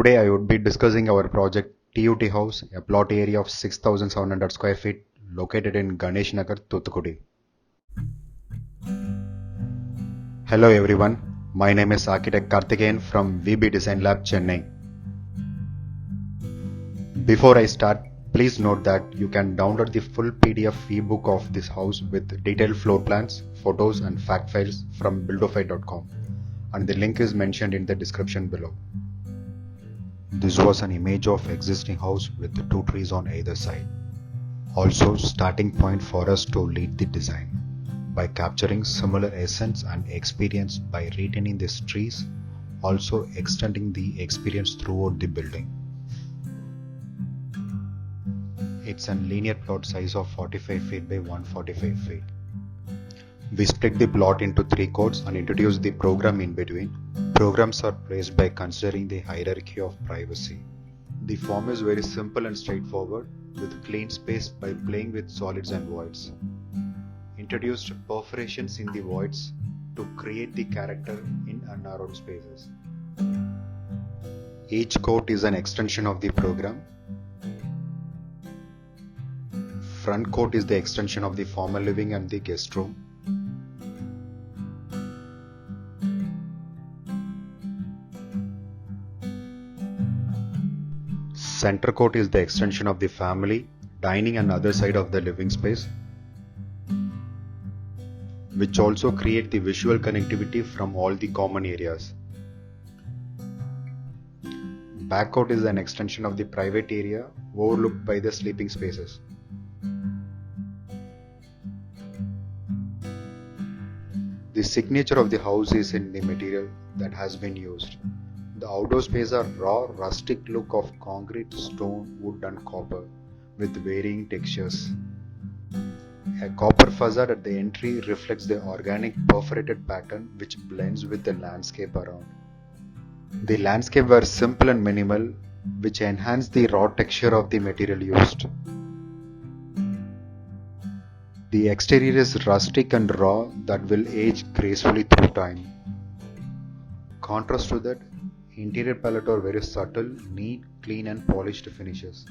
Today I would be discussing our project TUT House, a plot area of 6,700 square feet located in Ganesh Nagar, Thoothukudi. Hello everyone, my name is architect Karthikeyan from Webe Design Chennai. Before I start, please note that you can download the full PDF ebook of this house with detailed floor plans, photos and fact files from buildofy.com, and the link is mentioned in the description below. This was an image of existing house with the two trees on either side. Also starting point for us to lead the design by capturing similar essence and experience by retaining these trees, also extending the experience throughout the building. It's a linear plot size of 45 feet by 145 feet. We split the plot into 3 courts and introduced the program in between. Programs are placed by considering the hierarchy of privacy. The form is very simple and straightforward, with clean space by playing with solids and voids. Introduced perforations in the voids to create the character in unnarrowed spaces. Each court is an extension of the program. Front court is the extension of the formal living and the guest room. Center court is the extension of the family, dining and other side of the living space, which also create the visual connectivity from all the common areas. Back court is an extension of the private area overlooked by the sleeping spaces. The signature of the house is in the material that has been used. The outdoor space are raw, rustic look of concrete, stone, wood and copper with varying textures. A copper facade at the entry reflects the organic perforated pattern which blends with the landscape around. The landscape were simple and minimal, which enhance the raw texture of the material used. The exterior is rustic and raw that will age gracefully through time. Contrast to that, interior palette are very subtle, neat, clean and polished finishes,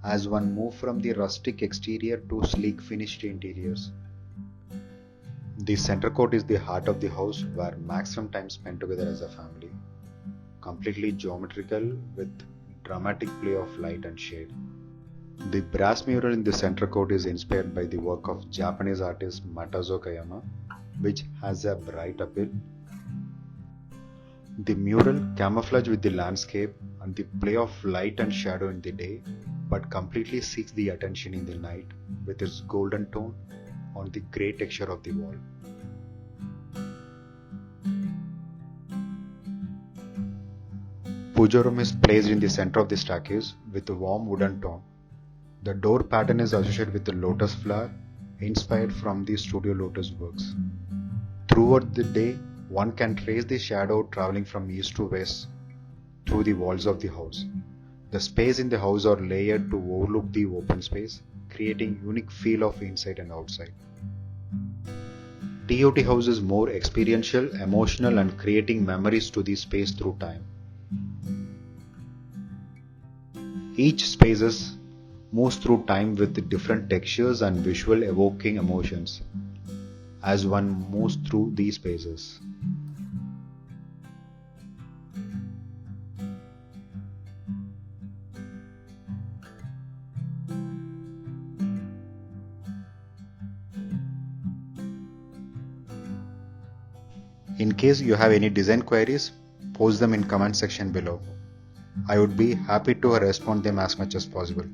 as one moves from the rustic exterior to sleek finished interiors. The center court is the heart of the house where maximum time spent together as a family. Completely geometrical with dramatic play of light and shade. The brass mural in the center court is inspired by the work of Japanese artist Matazo Kayama, which has a bright appeal. The mural camouflages with the landscape and the play of light and shadow in the day, but completely seeks the attention in the night with its golden tone on the grey texture of the wall. Puja room is placed in the center of the staircase with a warm wooden tone. The door pattern is associated with the lotus flower, inspired from the Studio Lotus works. Throughout the day, one can trace the shadow traveling from east to west through the walls of the house. The space in the house are layered to overlook the open space, creating unique feel of inside and outside. TUT House is more experiential, emotional and creating memories to the space through time. Each spaces moves through time with different textures and visual evoking emotions as one moves through these spaces. In case you have any design queries, post them in comment section below. I would be happy to respond them as much as possible.